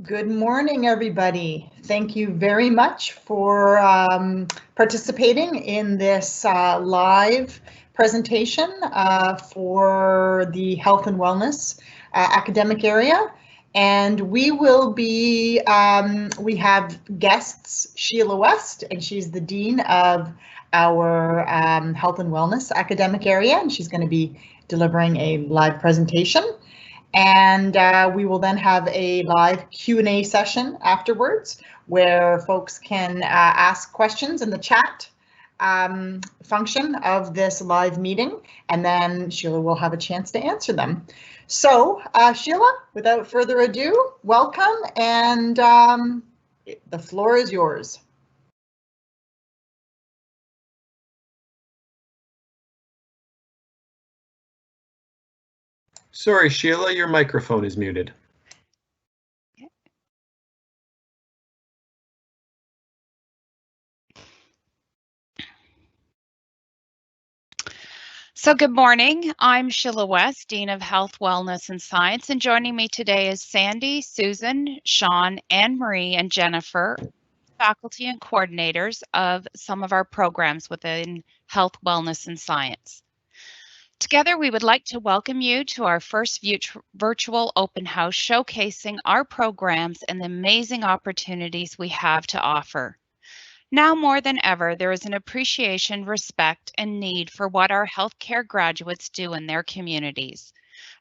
Good morning, everybody. Thank you very much for participating in this live presentation for the health and wellness academic area. And we will be, we have guests, Sheila West, and she's the Dean of our health and wellness academic area, and she's going to be delivering a live presentation. And we will then have a live Q&A session afterwards where folks can ask questions in the chat function of this live meeting, and then Sheila will have a chance to answer them. So Sheila, without further ado, welcome, and the floor is yours. Sorry, Sheila, your microphone is muted. So good morning, I'm Sheila West, Dean of Health, Wellness and Science, and joining me today is Sandy, Susan, Sean, Anne-Marie, and Jennifer, faculty and coordinators of some of our programs within Health, Wellness and Science. Together, we would like to welcome you to our first virtual open house showcasing our programs and the amazing opportunities we have to offer. Now more than ever, there is an appreciation, respect, and need for what our healthcare graduates do in their communities.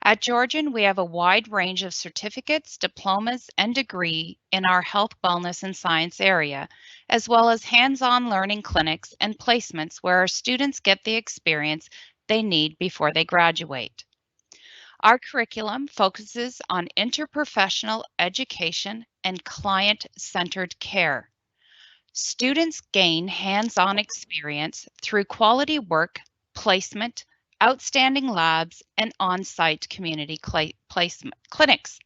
At Georgian, we have a wide range of certificates, diplomas, and degree in our health, wellness, and science area, as well as hands-on learning clinics and placements where our students get the experience they need before they graduate. Our curriculum focuses on interprofessional education and client-centered care. Students gain hands-on experience through quality work, placement, outstanding labs, and on-site community placement clinics.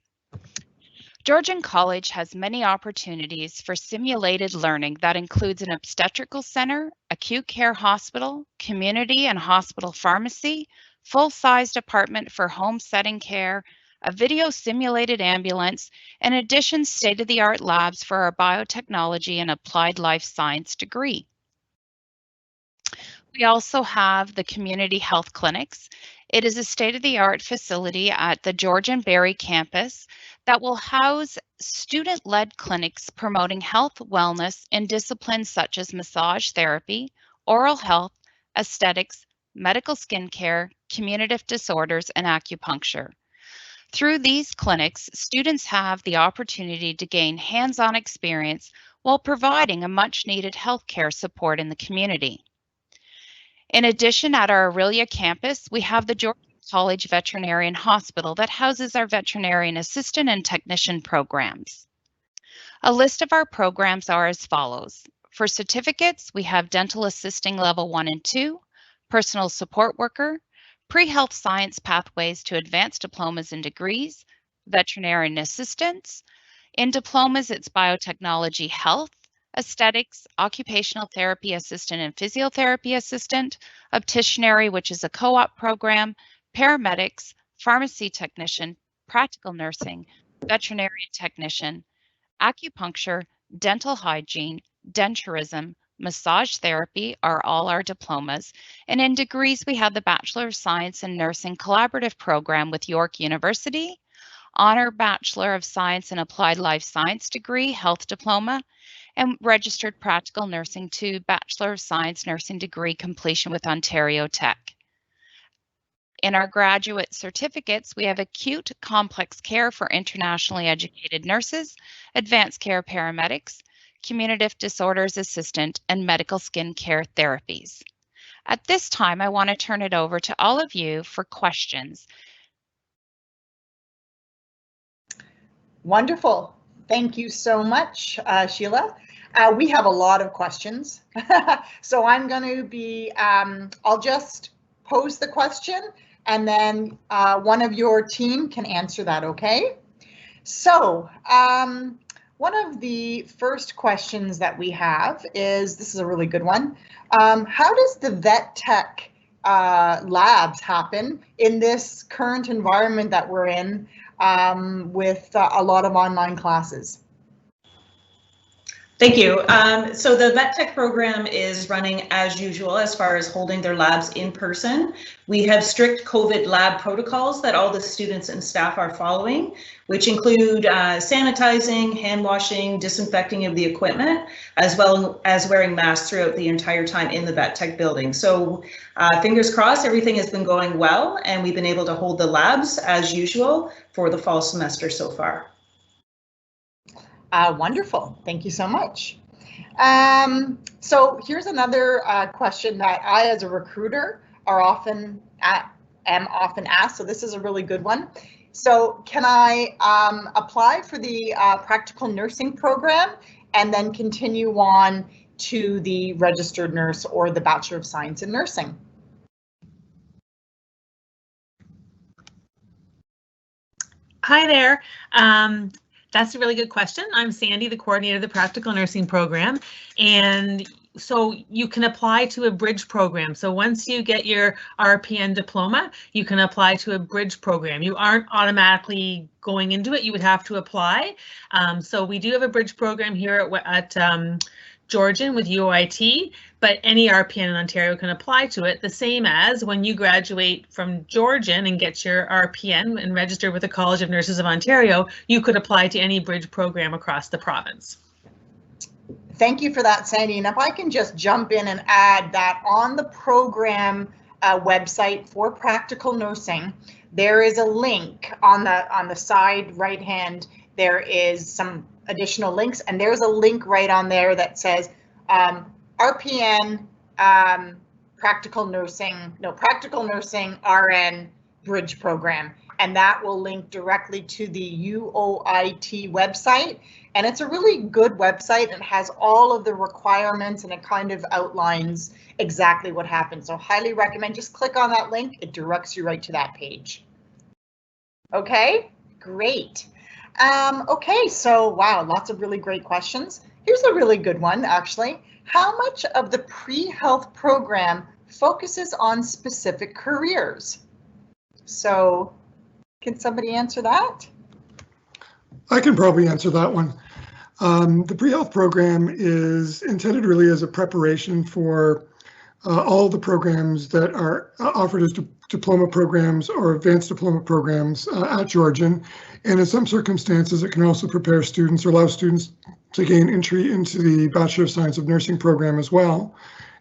Georgian College has many opportunities for simulated learning that includes an obstetrical center, acute care hospital, community and hospital pharmacy, full-size department for home setting care, a video simulated ambulance, and in addition, state-of-the-art labs for our biotechnology and applied life science degree. We also have the community health clinics. It is a state-of-the-art facility at the Georgian Berry campus that will house student-led clinics promoting health, wellness in disciplines such as massage therapy, oral health, aesthetics, medical skincare, communicative disorders, and acupuncture. Through these clinics, students have the opportunity to gain hands-on experience while providing a much-needed healthcare support in the community. In addition, at our Aurelia campus, we have the Georgian College Veterinarian Hospital that houses our Veterinary Assistant and Technician programs. A list of our programs are as follows. For certificates, we have Dental Assisting Level 1 and 2, Personal Support Worker, Pre-Health Science Pathways to Advanced Diplomas and Degrees, Veterinarian Assistants. In Diplomas, it's Biotechnology-Health, Aesthetics, Occupational Therapy Assistant and Physiotherapy Assistant, Opticianry, which is a co-op program, Paramedics, Pharmacy Technician, Practical Nursing, Veterinary Technician, Acupuncture, Dental Hygiene, Denturism, Massage Therapy are all our diplomas, and in degrees we have the Bachelor of Science in Nursing Collaborative Program with York University, Honor Bachelor of Science in Applied Life Science degree, Health Diploma, and Registered Practical Nursing to Bachelor of Science Nursing degree completion with Ontario Tech. In our graduate certificates, we have Acute Complex Care for Internationally Educated Nurses, Advanced Care Paramedics, Communicative Disorders Assistant, and Medical Skin Care Therapies. At this time, I want to turn it over to all of you for questions. Wonderful. Thank you so much, Sheila. We have a lot of questions. So I'm going to be, I'll just pose the question and then one of your team can answer that, okay? So one of the first questions that we have is, this is a really good one. How does the vet tech labs happen in this current environment that we're in with a lot of online classes? Thank you. So the Vet Tech program is running as usual as far as holding their labs in person. We have strict COVID lab protocols that all the students and staff are following, which include sanitizing, hand washing, disinfecting of the equipment, as well as wearing masks throughout the entire time in the Vet Tech building. So fingers crossed, everything has been going well, and we've been able to hold the labs as usual for the fall semester so far. Wonderful. Thank you so much. So here's another question that I, as a recruiter, am often asked. So this is a really good one. So can I apply for the practical nursing program and then continue on to the registered nurse or the Bachelor of Science in Nursing? Hi there. That's a really good question. I'm Sandy, the coordinator of the practical nursing program. And so you can apply to a bridge program. So once you get your RPN diploma, you can apply to a bridge program. You aren't automatically going into it. You would have to apply. So we do have a bridge program here at Georgian with UOIT, but any RPN in Ontario can apply to it, the same as when you graduate from Georgian and get your RPN and register with the College of Nurses of Ontario, you could apply to any bridge program across the province. Thank you for that, Sandy. And if I can just jump in and add that on the program website for practical nursing, there is a link on the side right hand. There is some additional links, and there's a link right on there that says RPN practical nursing RN bridge program, and that will link directly to the UOIT website. And it's a really good website. It has all of the requirements and it kind of outlines exactly what happens. So highly recommend, just click on that link. It directs you right to that page. Okay, great. Okay, so wow, lots of really great questions. Here's a really good one, actually. How much of the pre-health program focuses on specific careers? So can somebody answer that? I can probably answer that one. The pre-health program is intended really as a preparation for all the programs that are offered as diploma programs or advanced diploma programs at Georgian. And in some circumstances, it can also prepare students or allow students to gain entry into the Bachelor of Science of Nursing program as well,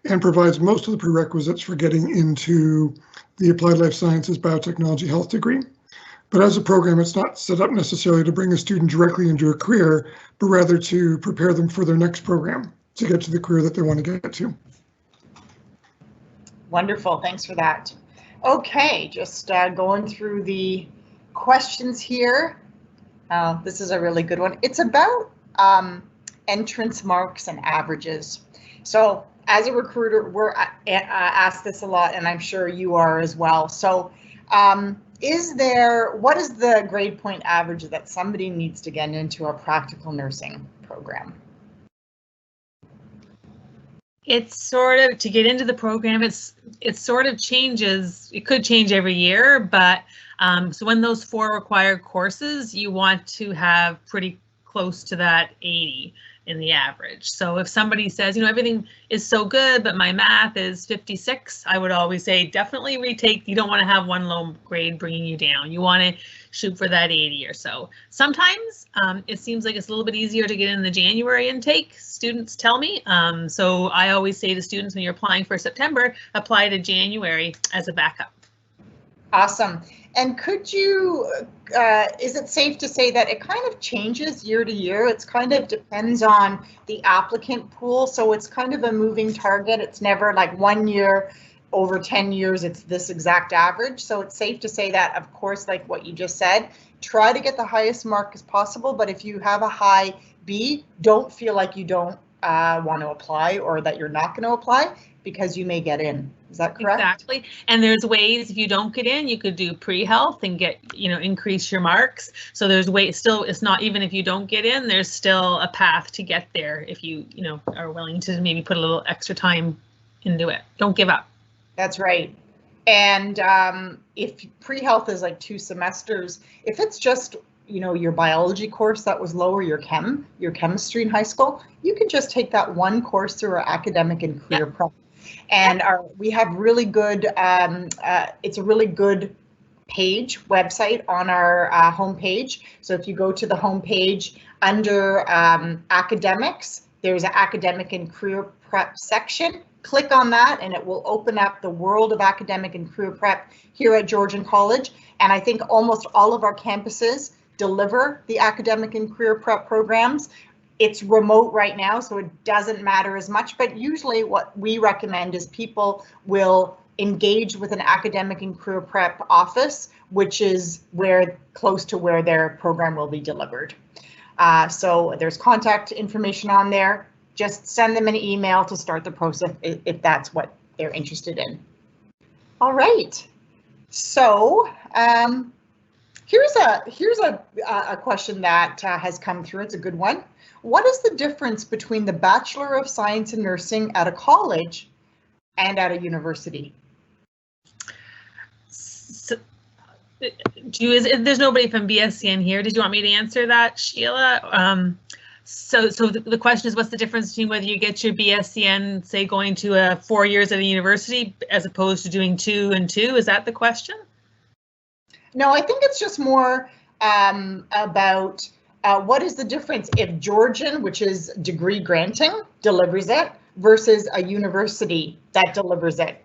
and provides most of the prerequisites for getting into the Applied Life Sciences Biotechnology-Health degree. But as a program, it's not set up necessarily to bring a student directly into a career, but rather to prepare them for their next program to get to the career that they want to get to. Wonderful, thanks for that. Okay, just going through the questions here. This is a really good one. It's about entrance marks and averages. So as a recruiter, we're asked this a lot, and I'm sure you are as well. So what is the grade point average that somebody needs to get into a practical nursing program? It's sort of, to get into the program, it sort of changes. It could change every year, but so when those 4 required courses, you want to have pretty close to that 80 in the average. So if somebody says, you know, everything is so good, but my math is 56, I would always say definitely retake. You don't want to have one low grade bringing you down. You want to shoot for that 80 or so. Sometimes it seems like it's a little bit easier to get in the January intake, students tell me. So I always say to students, when you're applying for September, apply to January as a backup. Awesome. And could you, is it safe to say that it kind of changes year to year? It's kind of depends on the applicant pool. So it's kind of a moving target. It's never like 1 year over 10 years, it's this exact average. So it's safe to say that, of course, like what you just said, try to get the highest mark as possible. But if you have a high B, don't feel like you don't want to apply or that you're not going to apply, because you may get in. Is that correct? Exactly. And there's ways, if you don't get in, you could do pre-health and get, increase your marks. So there's ways, still, it's not, even if you don't get in, there's still a path to get there if you, are willing to maybe put a little extra time into it. Don't give up. That's right. And if pre-health is like 2 semesters, if it's just, you know, your biology course that was lower, your chemistry in high school, you can just take that one course through our academic and career prep. And we have really good, it's a really good website on our homepage. So if you go to the homepage under academics, there's an academic and career prep section. Click on that and it will open up the world of academic and career prep here at Georgian College. And I think almost all of our campuses deliver the academic and career prep programs. It's remote right now, so it doesn't matter as much, but usually what we recommend is people will engage with an academic and career prep office, which is close to where their program will be delivered. So there's contact information on there. Just send them an email to start the process if that's what they're interested in. All right. So here's a question that has come through. It's a good one. What is the difference between the Bachelor of Science in Nursing at a college and at a university? So, there's nobody from BScN here. Did you want me to answer that, Sheila? So the question is, what's the difference between whether you get your BScN, say, going to 4 years at a university as opposed to doing 2 and 2? Is that the question? No, I think it's just more about what is the difference if Georgian, which is degree granting, delivers it versus a university that delivers it.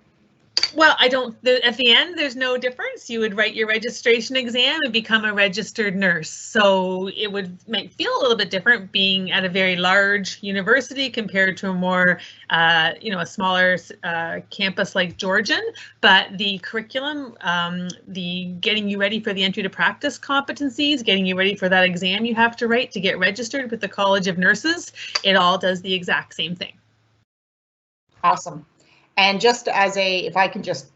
Well, at the end, there's no difference. You would write your registration exam and become a registered nurse. So it might feel a little bit different being at a very large university compared to a more, a smaller campus like Georgian. But the curriculum, the getting you ready for the entry to practice competencies, getting you ready for that exam you have to write to get registered with the College of Nurses, it all does the exact same thing. Awesome. And just if I can just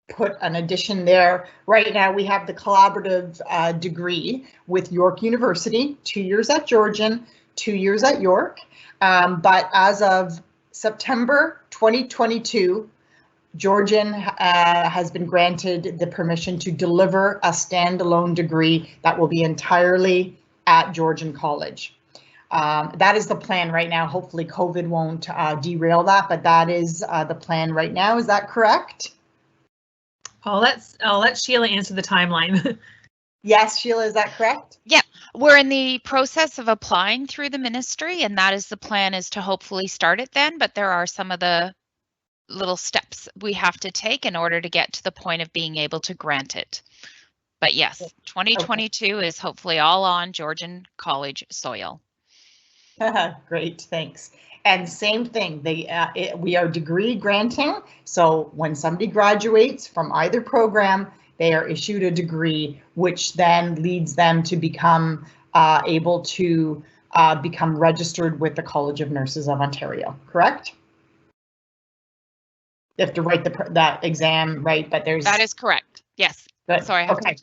put an addition there, right now we have the collaborative degree with York University, 2 years at Georgian, 2 years at York. But as of September 2022, Georgian has been granted the permission to deliver a standalone degree that will be entirely at Georgian College. That is the plan right now. Hopefully COVID won't derail that, but that is the plan right now. Is that correct? I'll let Sheila answer the timeline. Yes, Sheila, is that correct? Yeah, we're in the process of applying through the ministry, and that is the plan, is to hopefully start it then, but there are some of the little steps we have to take in order to get to the point of being able to grant it. But yes, 2022 is hopefully all on Georgian College soil. Great, thanks. And same thing, we are degree granting. So when somebody graduates from either program, they are issued a degree, which then leads them to become able to become registered with the College of Nurses of Ontario, correct? You have to write that exam, right? But that is correct. Yes. Good. Sorry. Okay.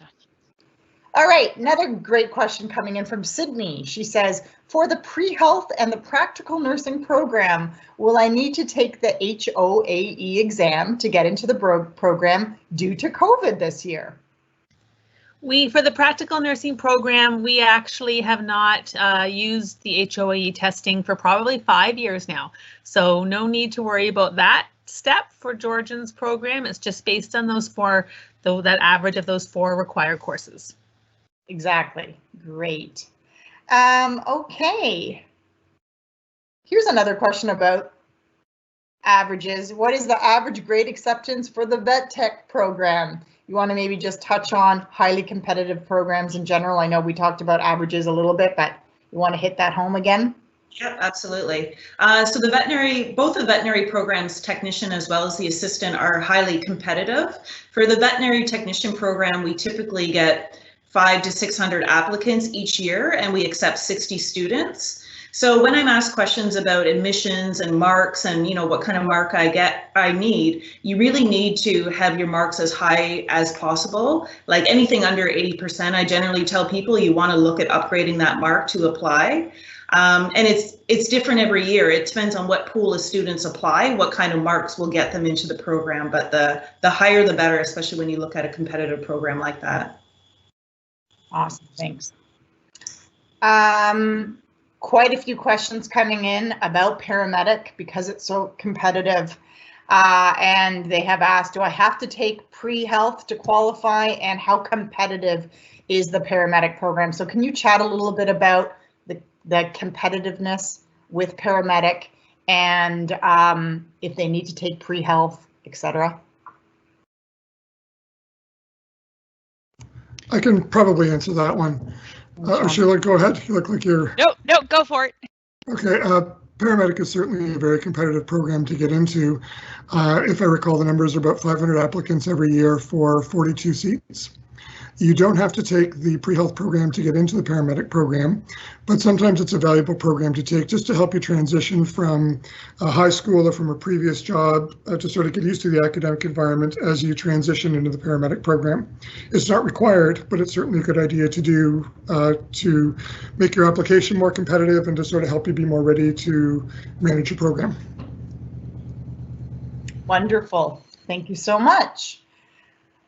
All right, another great question coming in from Sydney. She says, for the pre-health and the practical nursing program, will I need to take the HOAE exam to get into the program due to COVID this year? For the practical nursing program, we actually have not used the HOAE testing for probably 5 years now. So no need to worry about that step for Georgian's program. It's just based on that average of those 4 required courses. Exactly. Great. Okay. Here's another question about averages. What is the average grade acceptance for the vet tech program? You want to maybe just touch on highly competitive programs in general? I know we talked about averages a little bit, but you want to hit that home again? Yeah, absolutely. So both the veterinary programs, technician as well as the assistant, are highly competitive. For the veterinary technician program, we typically get 500 to 600 applicants each year, and we accept 60 students. So when I'm asked questions about admissions and marks and what kind of mark I need, you really need to have your marks as high as possible. Like anything under 80%, I generally tell people you want to look at upgrading that mark to apply. And it's different every year. It depends on what pool of students apply, what kind of marks will get them into the program, but the higher the better, especially when you look at a competitive program like that. Awesome, thanks. Quite a few questions coming in about paramedic because it's so competitive. And they have asked, do I have to take pre-health to qualify, and how competitive is the paramedic program? So can you chat a little bit about the competitiveness with paramedic, and if they need to take pre-health, etc.? I can probably answer that one. Sheila, go ahead. You look like you're... No, go for it. Okay. Paramedic is certainly a very competitive program to get into. If I recall, the numbers are about 500 applicants every year for 42 seats. You don't have to take the pre-health program to get into the paramedic program, but sometimes it's a valuable program to take just to help you transition from high school or from a previous job to sort of get used to the academic environment as you transition into the paramedic program. It's not required, but it's certainly a good idea to do to make your application more competitive and to sort of help you be more ready to manage your program. Wonderful. Thank you so much.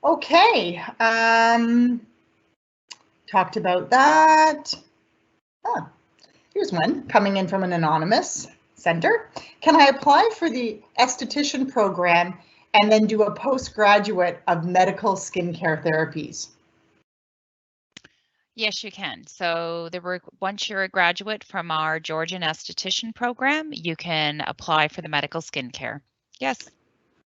Okay, talked about that. Here's one coming in from an anonymous sender. Can I apply for the Esthetician program and then do a postgraduate of medical skincare therapies? Yes, you can. So once you're a graduate from our Georgian Esthetician program, you can apply for the medical skincare. Yes.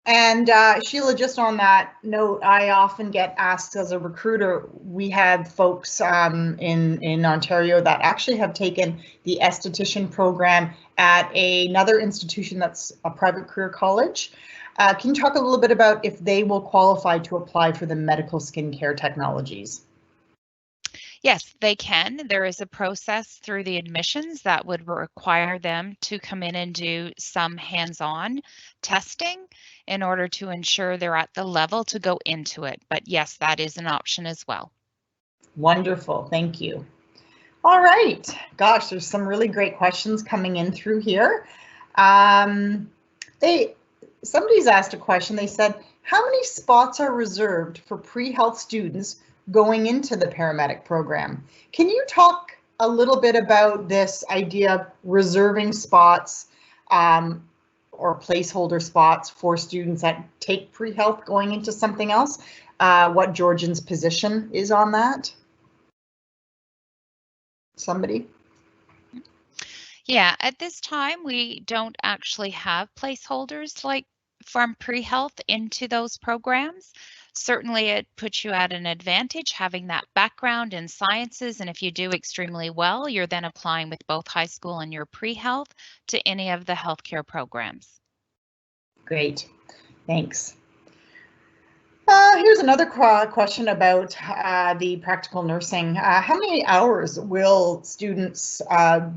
And Sheila, just on that note, I often get asked as a recruiter, we have folks in Ontario that actually have taken the esthetician program at another institution that's a private career college. Can you talk a little bit about if they will qualify to apply for the medical skincare technologies? Yes, they can. There is a process through the admissions that would require them to come in and do some hands-on testing in order to ensure they're at the level to go into it. But yes, that is an option as well. Wonderful, thank you. All right, gosh, there's some really great questions coming in through here. Somebody's asked a question. They said, how many spots are reserved for pre-health students going into the paramedic program? Can you talk a little bit about this idea of reserving spots or placeholder spots for students that take pre-health going into something else? What Georgian's position is on that? Somebody? Yeah, at this time, we don't actually have placeholders like from pre-health into those programs. Certainly, it puts you at an advantage having that background in sciences, and if you do extremely well, you're then applying with both high school and your pre-health to any of the healthcare programs. Great, thanks. Here's another question about the practical nursing. How many hours will students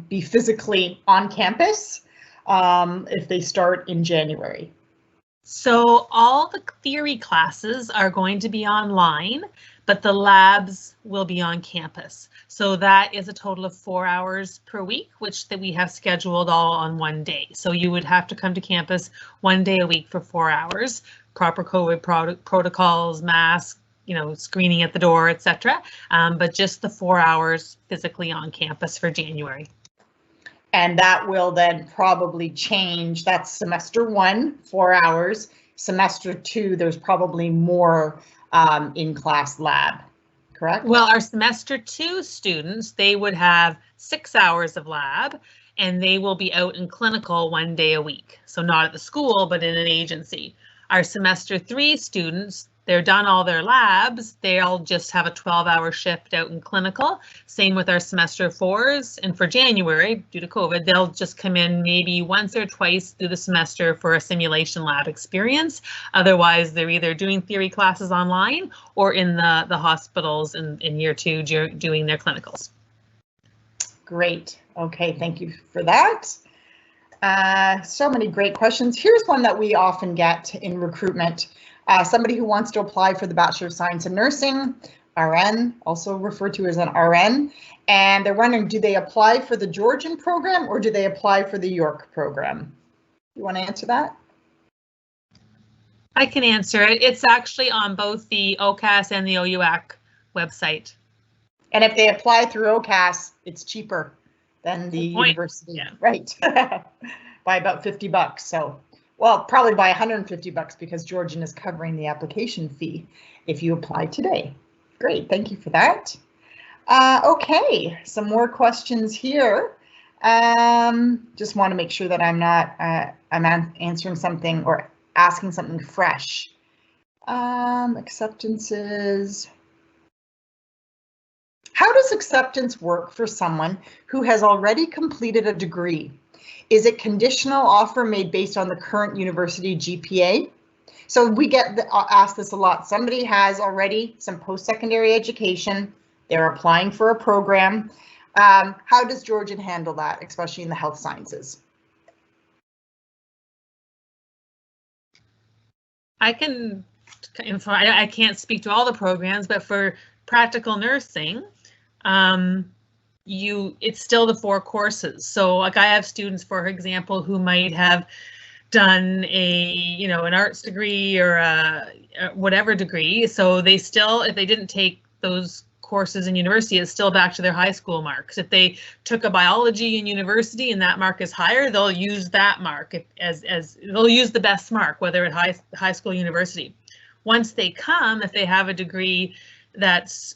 be physically on campus if they start in January? So all the theory classes are going to be online, but the labs will be on campus. So that is a total of 4 hours per week, which that we have scheduled all on one day. So you would have to come to campus 1 day a week for 4 hours, proper COVID protocols, masks, screening at the door, etc. But just the 4 hours physically on campus for January. And that will then probably change. That's semester 1, 4 hours. Semester 2, there's probably more in-class lab, correct? Well, our semester 2 students, they would have 6 hours of lab, and they will be out in clinical 1 day a week. So not at the school, but in an agency. Our semester 3 students, they're done all their labs. They'll just have a 12-hour shift out in clinical. Same with our semester 4s. And for January, due to COVID, they'll just come in maybe once or twice through the semester for a simulation lab experience. Otherwise, they're either doing theory classes online or in the hospitals in year 2 doing their clinicals. Great. Okay, thank you for that. So many great questions. Here's one that we often get in recruitment. Somebody who wants to apply for the Bachelor of Science in Nursing RN, also referred to as an RN, and they're wondering, do they apply for the Georgian program or do they apply for the York program? You want to answer that? I can answer it. It's actually on both the OCAS and the OUAC website. And if they apply through OCAS, it's cheaper than the university, yeah. Right? By about $50. So, well, probably by $150 because Georgian is covering the application fee if you apply today. Great, thank you for that. Okay, some more questions here. Just want to make sure that I'm not, I'm answering something or asking something fresh. Acceptances. How does acceptance work for someone who has already completed a degree? Is it conditional offer made based on the current university GPA? So we get asked this a lot. Somebody has already some post-secondary education. They're applying for a program. How does Georgian handle that, especially in the health sciences? I can't speak to all the programs, but for practical nursing, it's still the 4 courses. So like I have students, for example, who might have done an arts degree or whatever degree. So they still, if they didn't take those courses in university, it's still back to their high school marks. If they took a biology in university and that mark is higher, they'll use that mark as they'll use the best mark, whether at high school or university. Once they come, if they have a degree that's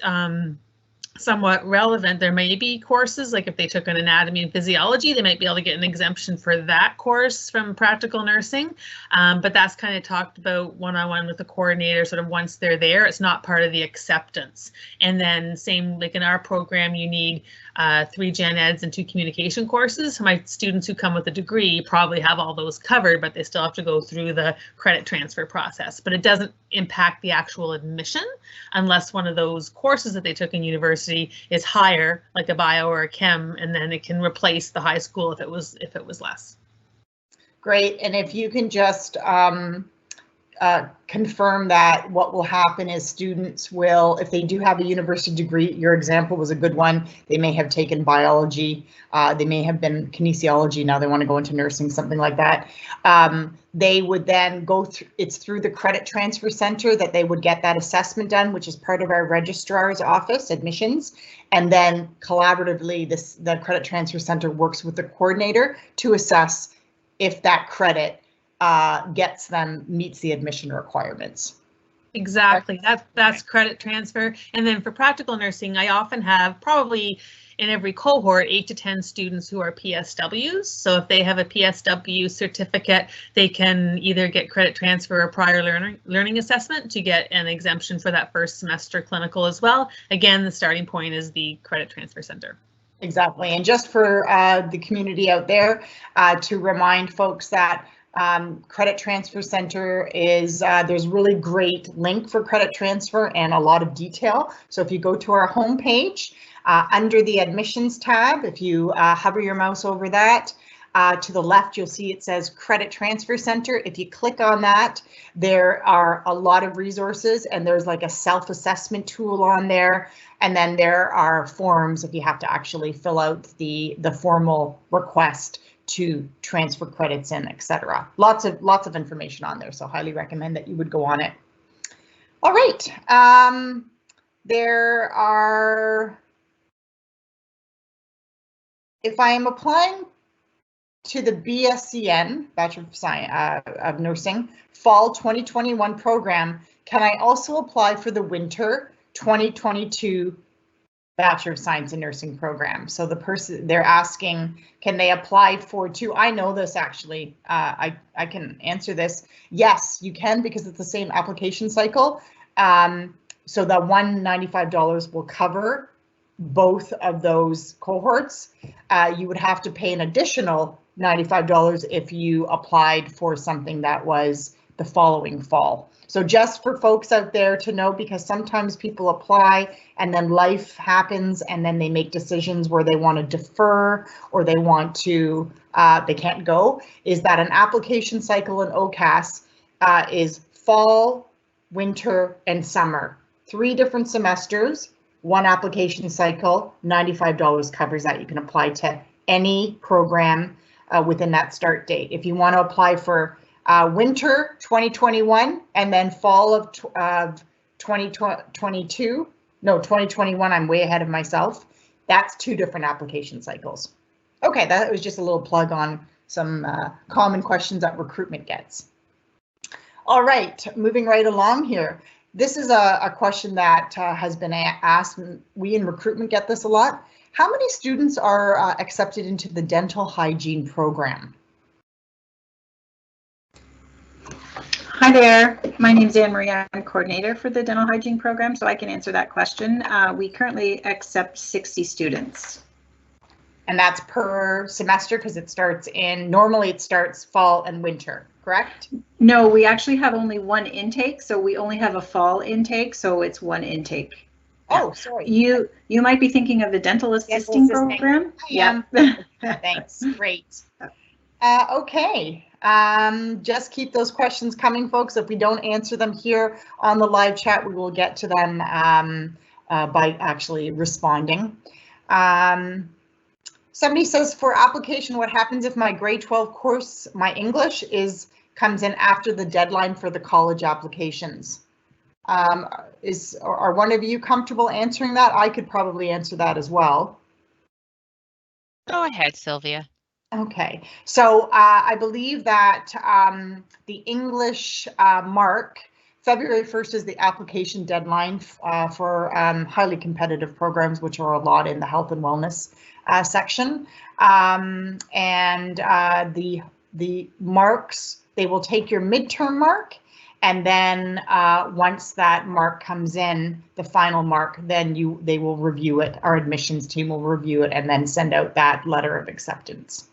somewhat relevant, there may be courses, like if they took an anatomy and physiology, they might be able to get an exemption for that course from practical nursing. But that's kind of talked about one-on-one with the coordinator, sort of once they're there. It's not part of the acceptance. And then same, like in our program, you need 3 gen eds and 2 communication courses. My students who come with a degree probably have all those covered, but they still have to go through the credit transfer process. But it doesn't impact the actual admission unless one of those courses that they took in university is higher, like a bio or a chem, and then it can replace the high school if it was less. Great, and if you can just confirm that what will happen is students will, if they do have a university degree, your example was a good one, they may have taken biology, they may have been kinesiology, now they want to go into nursing, something like that. They would then go through, it's through the credit transfer center that they would get that assessment done, which is part of our registrar's office, admissions, and then collaboratively the credit transfer center works with the coordinator to assess if that credit meets the admission requirements. Exactly, that's credit transfer. And then for practical nursing, I often have probably in every cohort 8 to 10 students who are PSWs. So if they have a PSW certificate, they can either get credit transfer or prior learning assessment to get an exemption for that first semester clinical as well. Again, the starting point is the credit transfer center. Exactly, and just for the community out there, to remind folks that Credit Transfer Center is, there's really great link for credit transfer and a lot of detail. So if you go to our homepage, under the admissions tab, if you hover your mouse over that, to the left, you'll see it says Credit Transfer Center. If you click on that, there are a lot of resources and there's like a self-assessment tool on there. And then there are forms if you have to actually fill out the formal request to transfer credits in, etc. Lots of information on there, so highly recommend that you would go on it. All right, there are, if I am applying to the BScN, Bachelor of Science of Nursing, Fall 2021 program, can I also apply for the Winter 2022 Bachelor of Science in Nursing program? So the person, they're asking, can they apply for 2? I know this actually, I can answer this. Yes, you can, because it's the same application cycle. So the $195 will cover both of those cohorts. You would have to pay an additional $95 if you applied for something that was the following fall. So just for folks out there to know, because sometimes people apply and then life happens and then they make decisions where they want to defer or they want to, they can't go, is that an application cycle in OCAS is fall, winter, and summer. 3 different semesters, 1 application cycle, $95 covers that. You can apply to any program within that start date. If you want to apply for winter 2021 and then fall of 2022, no, 2021, I'm way ahead of myself. That's 2 different application cycles. Okay, that was just a little plug on some common questions that recruitment gets. All right, moving right along here. This is a question that has been asked, and we in recruitment get this a lot. How many students are accepted into the dental hygiene program? Hi there, my name is Anne Marie. I'm coordinator for the dental hygiene program, so I can answer that question. We currently accept 60 students. And that's per semester because it starts normally it starts fall and winter, correct? No, we actually have only 1 intake, so we only have a fall intake, so it's 1 intake. Oh, sorry. You might be thinking of the dental assisting program. Yeah. Thanks. Great. Okay. Just keep those questions coming, folks. If we don't answer them here on the live chat, we will get to them by actually responding. Somebody says, for application, what happens if my grade 12 course, my English, comes in after the deadline for the college applications? Are one of you comfortable answering that? I could probably answer that as well. Go ahead, Sylvia. Okay, so I believe that the English mark, February 1st is the application deadline for highly competitive programs, which are a lot in the health and wellness section. The marks, they will take your midterm mark, and then once that mark comes in, the final mark, then they will review it. Our admissions team will review it and then send out that letter of acceptance.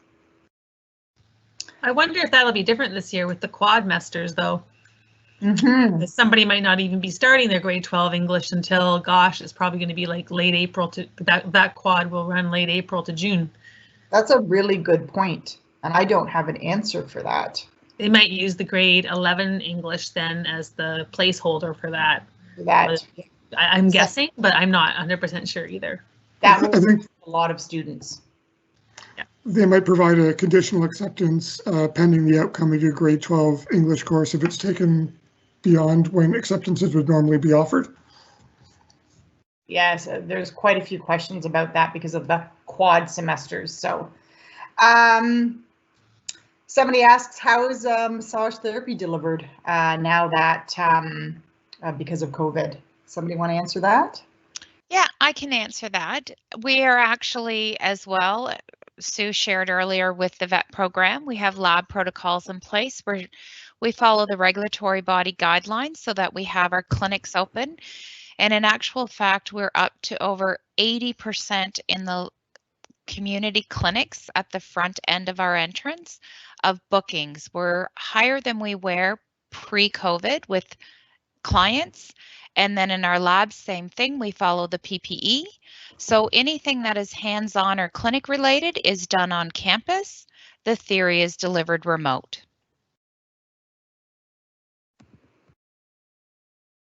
I wonder if that'll be different this year with the quadmesters, though. Mm-hmm. Somebody might not even be starting their grade 12 English until, gosh, it's probably going to be like late April to that quad will run late April to June. That's a really good point, and I don't have an answer for that. They might use the grade 11 English then as the placeholder for that. I'm guessing, but I'm not 100% sure either. That will be a lot of students. Yeah. They might provide a conditional acceptance pending the outcome of your grade 12 English course if it's taken beyond when acceptances would normally be offered. Yes, there's quite a few questions about that because of the quad semesters. So somebody asks, how is massage therapy delivered now that because of COVID? Somebody want to answer that? Yeah, I can answer that. We are actually, as well, Sue shared earlier with the vet program, we have lab protocols in place where we follow the regulatory body guidelines so that we have our clinics open. And in actual fact, we're up to over 80% in the community clinics at the front end of our entrance of bookings. We're higher than we were pre-COVID with clients. And then in our labs, same thing, we follow the PPE. So anything that is hands-on or clinic related is done on campus. The theory is delivered remote.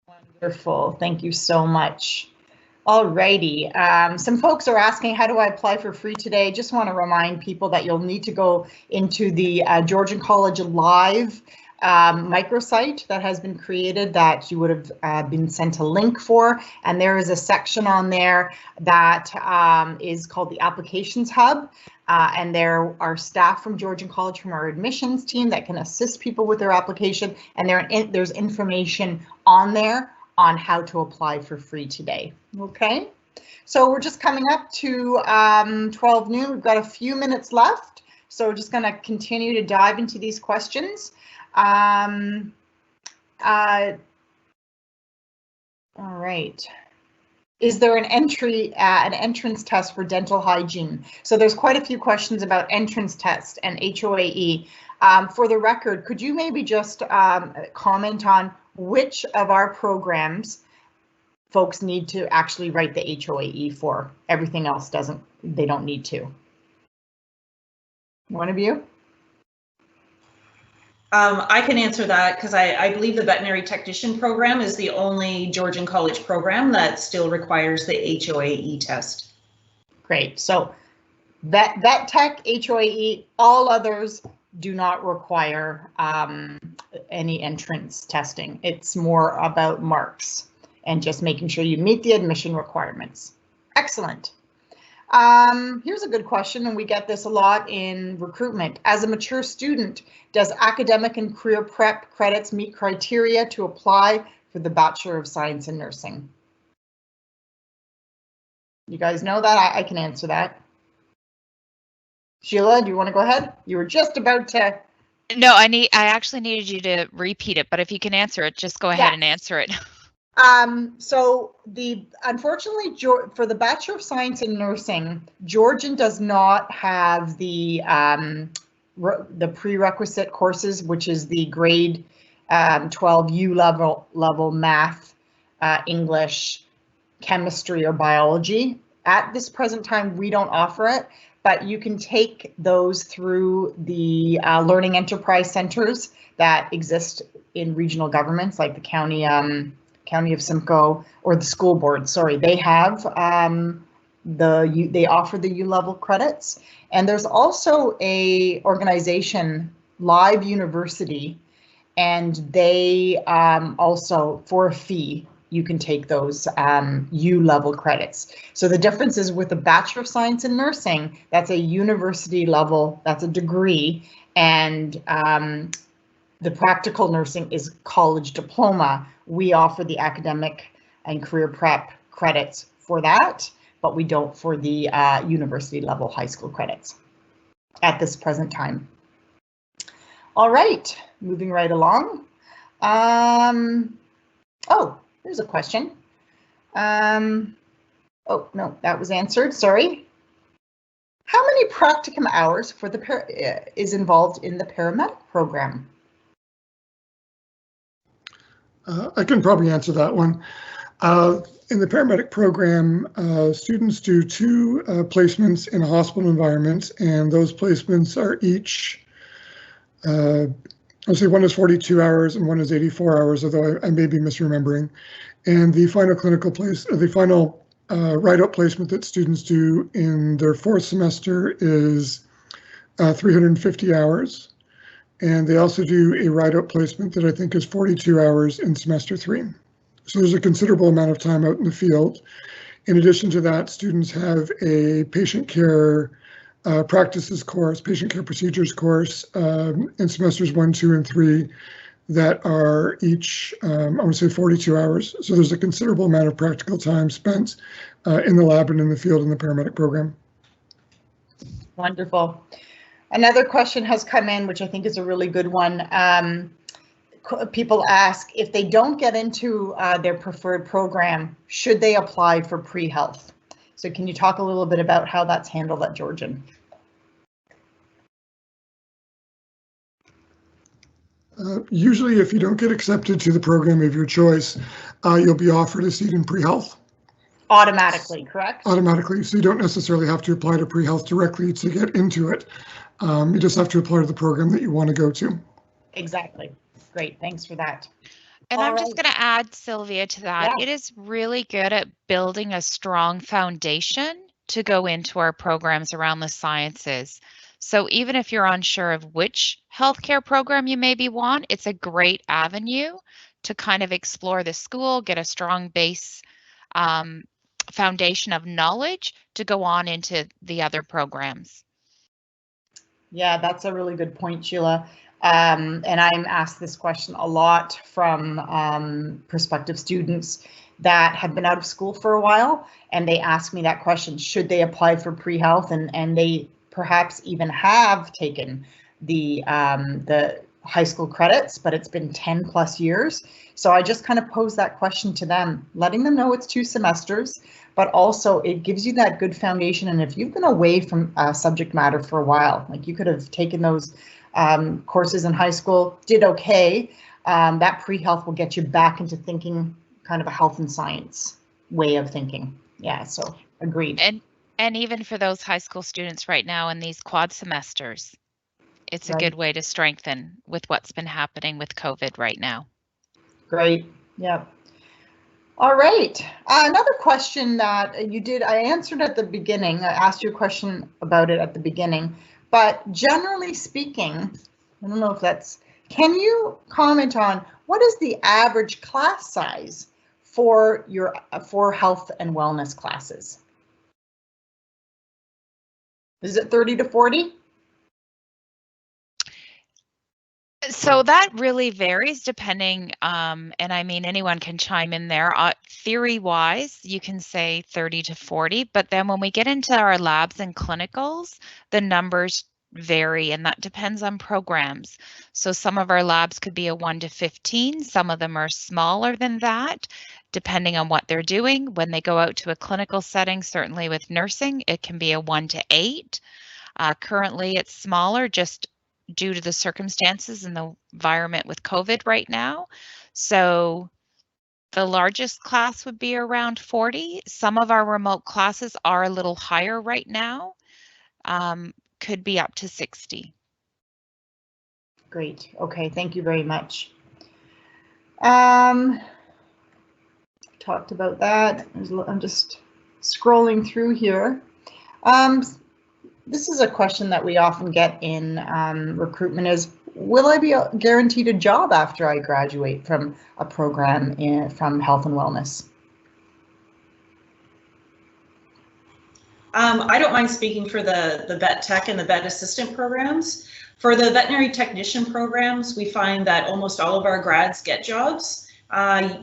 Wonderful, thank you so much. Alrighty, some folks are asking, how do I apply for free today? Just want to remind people that you'll need to go into the Georgian College Live microsite that has been created that you would have been sent a link for, and there is a section on there that is called the Applications Hub, and there are staff from Georgian College from our admissions team that can assist people with their application, and there's information on there on how to apply for free today. Okay, so we're just coming up to 12 noon. We've got a few minutes left, so we're just going to continue to dive into these questions. All right. Is there an entrance test for dental hygiene? So there's quite a few questions about entrance test and HOAE. For the record, could you maybe just comment on which of our programs folks need to actually write the HOAE for? Everything else they don't need to. One of you? I can answer that because I believe the Veterinary Technician program is the only Georgian College program that still requires the HOAE test. Great. So Vet Tech, HOAE, all others do not require any entrance testing. It's more about marks and just making sure you meet the admission requirements. Excellent. Here's a good question, and we get this a lot in recruitment. As a mature student, does academic and career prep credits meet criteria to apply for the Bachelor of Science in Nursing? You guys know that? I can answer that. Sheila, do you want to go ahead? You were just about to. No, I actually needed you to repeat it, but if you can answer it, just go ahead and answer it. So unfortunately, for the Bachelor of Science in Nursing, Georgian does not have the prerequisite courses, which is the grade 12 U level math, English, chemistry, or biology. At this present time, we don't offer it, but you can take those through the learning enterprise centers that exist in regional governments, like the county of Simcoe, or the school board. Sorry, they have they offer the U level credits, and there's also a organization, Live University, and they also, for a fee, you can take those U level credits. So the difference is with the Bachelor of Science in Nursing, that's a university level, that's a degree, and the practical nursing is college diploma. We offer the academic and career prep credits for that, but we don't for the university level high school credits at this present time. All right, moving right along. Oh, here's a question. Oh, no, that was answered, sorry. How many practicum hours for the is involved in the paramedic program? I can probably answer that one. In the paramedic program, students do 2 placements in a hospital environment, and those placements are each, I'll say one is 42 hours and one is 84 hours, although I may be misremembering. And the final write-up placement that students do in their 4th semester is 350 hours. And they also do a write-up placement that I think is 42 hours in semester 3. So there's a considerable amount of time out in the field. In addition to that, students have a patient care practices course, patient care procedures course in semesters 1, 2, and 3 that are each, I want to say 42 hours. So there's a considerable amount of practical time spent in the lab and in the field in the paramedic program. Wonderful. Another question has come in, which I think is a really good one. People ask, if they don't get into their preferred program, should they apply for pre-health? So can you talk a little bit about how that's handled at Georgian? Usually, if you don't get accepted to the program of your choice, you'll be offered a seat in pre-health. Automatically, correct? Automatically, so you don't necessarily have to apply to pre-health directly to get into it. You just have to apply to the program that you want to go to. Exactly. Great, thanks for that. And I'm just going to add, Sylvia, to that. Yeah. It is really good at building a strong foundation to go into our programs around the sciences. So even if you're unsure of which healthcare program you maybe want, it's a great avenue to kind of explore the school, get a strong base foundation of knowledge to go on into the other programs. Yeah, that's a really good point, Sheila. And I'm asked this question a lot from prospective students that have been out of school for a while, and they ask me that question, should they apply for pre-health? And they perhaps even have taken the high school credits, but it's been 10 plus years. So I just kind of pose that question to them, letting them know it's 2 semesters, but also it gives you that good foundation. And if you've been away from subject matter for a while, like you could have taken those courses in high school, did okay, that pre-health will get you back into thinking kind of a health and science way of thinking. Yeah, so agreed. And even for those high school students right now in these quad semesters, it's a Right. good way to strengthen with what's been happening with COVID right now. Great. Yep. All right. Another question that I answered at the beginning. I asked you a question about it at the beginning, but generally speaking, I don't know if that's, can you comment on what is the average class size for your health and wellness classes? Is it 30 to 40? So that really varies depending, and I mean, anyone can chime in there. Theory-wise, you can say 30 to 40, but then when we get into our labs and clinicals, the numbers vary, and that depends on programs. So some of our labs could be a 1 to 15, some of them are smaller than that, depending on what they're doing. When they go out to a clinical setting, certainly with nursing, it can be a 1 to 8. Currently, it's smaller, just due to the circumstances and the environment with COVID right now. So the largest class would be around 40. Some of our remote classes are a little higher right now, could be up to 60. Great. Okay, thank you very much. Talked about that. I'm just scrolling through here. This is a question that we often get in recruitment is, will I be guaranteed a job after I graduate from a program from health and wellness? I don't mind speaking for the Vet Tech and the Vet Assistant programs. For the Veterinary Technician programs, we find that almost all of our grads get jobs.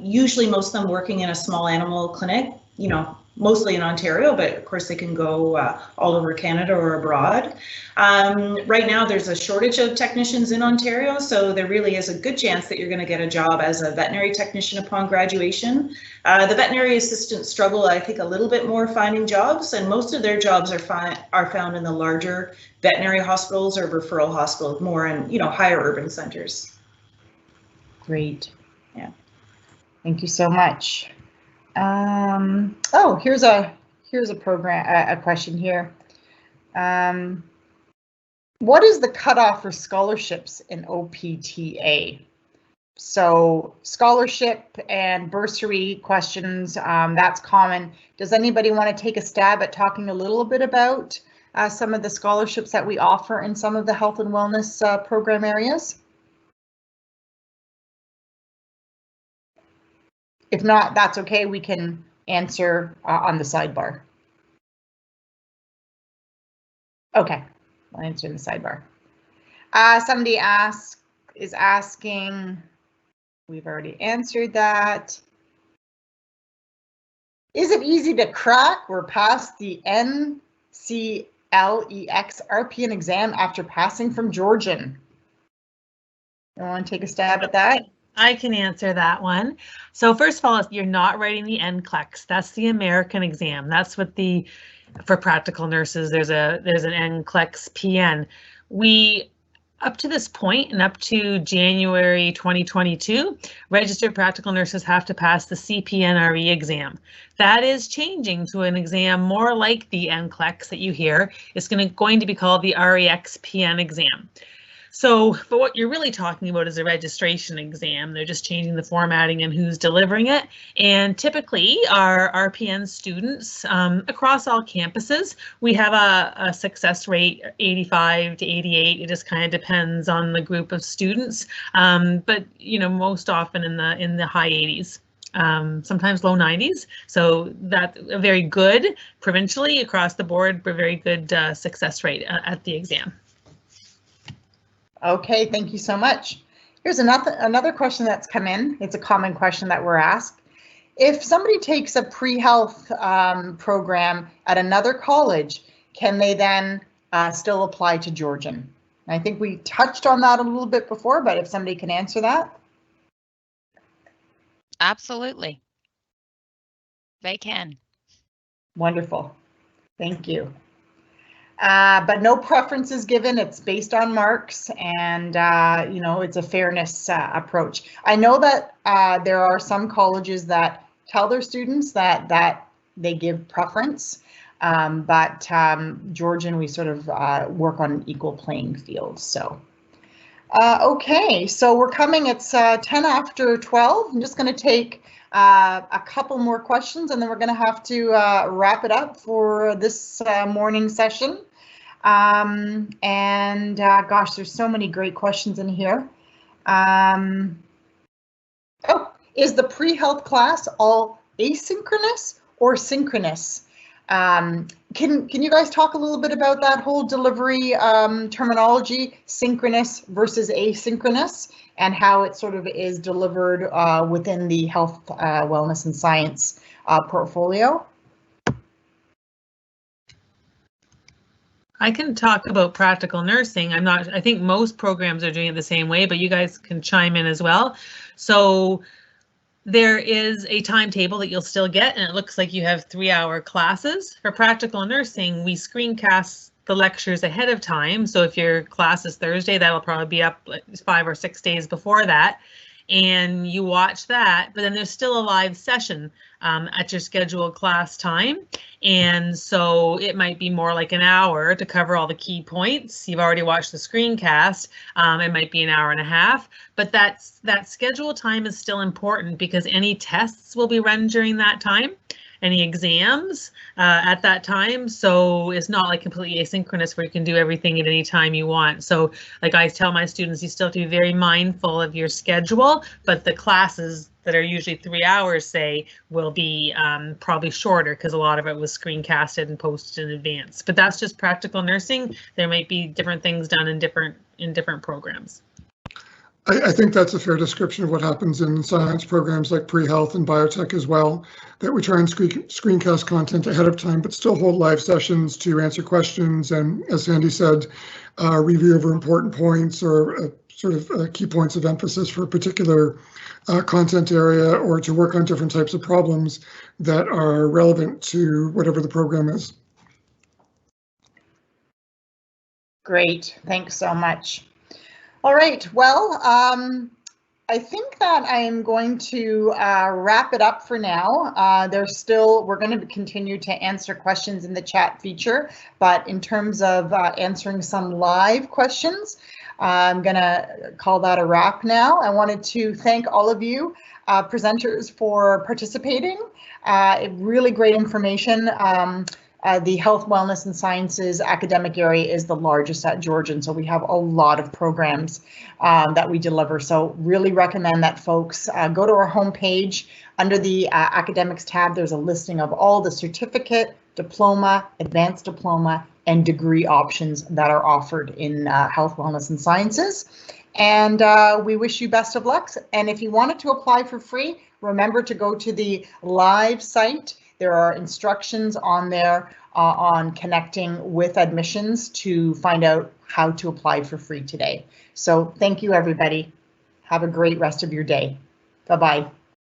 Usually most of them working in a small animal clinic, you know, mostly in Ontario, but of course they can go all over Canada or abroad. Right now there's a shortage of technicians in Ontario, so there really is a good chance that you're going to get a job as a veterinary technician upon graduation. The veterinary assistants struggle, I think, a little bit more finding jobs, and most of their jobs are found in the larger veterinary hospitals or referral hospitals, more in, you know, higher urban centers. Great. Yeah. Thank you so much. Oh, here's a question here. What is the cutoff for scholarships in OPTA? So scholarship and bursary questions, that's common. Does anybody want to take a stab at talking a little bit about some of the scholarships that we offer in some of the health and wellness program areas? If not, that's okay. We can answer on the sidebar. Okay, I'll answer in the sidebar. Somebody is asking, we've already answered that. Is it easy to crack or pass the NCLEX RPN exam after passing from Georgian? You want to take a stab at that? I can answer that one. So first of all, you're not writing the NCLEX. That's the American exam. That's what for practical nurses, there's an NCLEX PN. We, up to this point and up to January 2022, registered practical nurses have to pass the CPNRE exam. That is changing to an exam more like the NCLEX that you hear. It's going to be called the REX PN exam. So, but what you're really talking about is a registration exam. They're just changing the formatting and who's delivering it. And typically our RPN students across all campuses, we have a success rate 85 to 88. It just kind of depends on the group of students. But you know, most often in the high 80s. Sometimes low 90s. So that's a very good provincially across the board, but very good success rate at the exam. Okay, thank you so much. Here's another question that's come in. It's a common question that we're asked. If somebody takes a pre-health program at another college, can they then still apply to Georgian? And I think we touched on that a little bit before, but if somebody can answer that. Absolutely. They can. Wonderful. Thank you. But no preferences given. It's based on marks, and you know, it's a fairness approach. I know that there are some colleges that tell their students that they give preference. But Georgian, we sort of work on an equal playing field. So, okay, so we're coming, it's 10 after 12. I'm just going to take a couple more questions and then we're going to have to wrap it up for this morning session. Gosh, there's so many great questions in here. Oh, is the pre-health class all asynchronous or synchronous? Can you guys talk a little bit about that whole delivery terminology, synchronous versus asynchronous, and how it sort of is delivered within the health, wellness, and science portfolio? I can talk about practical nursing. I think most programs are doing it the same way, but you guys can chime in as well. So there is a timetable that you'll still get, and it looks like you have 3-hour classes. For practical nursing, we screencast the lectures ahead of time. So if your class is Thursday, that'll probably be up like 5 or 6 days before that. And you watch that, but then there's still a live session at your scheduled class time. And so it might be more like an hour to cover all the key points. You've already watched the screencast. It might be an hour and a half, but that schedule time is still important because any tests will be run during that time, any exams at that time. So it's not like completely asynchronous where you can do everything at any time you want. So like I tell my students, you still have to be very mindful of your schedule, but the classes that are usually 3 hours, say, will be probably shorter because a lot of it was screencasted and posted in advance. But that's just practical nursing. There might be different things done in different programs. I think that's a fair description of what happens in science programs like pre-health and biotech as well, that we try and screencast content ahead of time, but still hold live sessions to answer questions and, as Sandy said, review over important points or sort of key points of emphasis for a particular content area, or to work on different types of problems that are relevant to whatever the program is. Great, thanks so much. All right, well, I think that I am going to wrap it up for now. We're going to continue to answer questions in the chat feature, but in terms of answering some live questions, I'm going to call that a wrap now. I wanted to thank all of you presenters for participating. Really great information. The Health, Wellness, and Sciences academic area is the largest at Georgian, so we have a lot of programs that we deliver. So really recommend that folks go to our homepage. Under the academics tab, there's a listing of all the certificate, diploma, advanced diploma, and degree options that are offered in Health, Wellness, and Sciences. And we wish you best of luck. And if you wanted to apply for free, remember to go to the live site. There are instructions on there on connecting with admissions to find out how to apply for free today. So thank you, everybody. Have a great rest of your day. Bye-bye.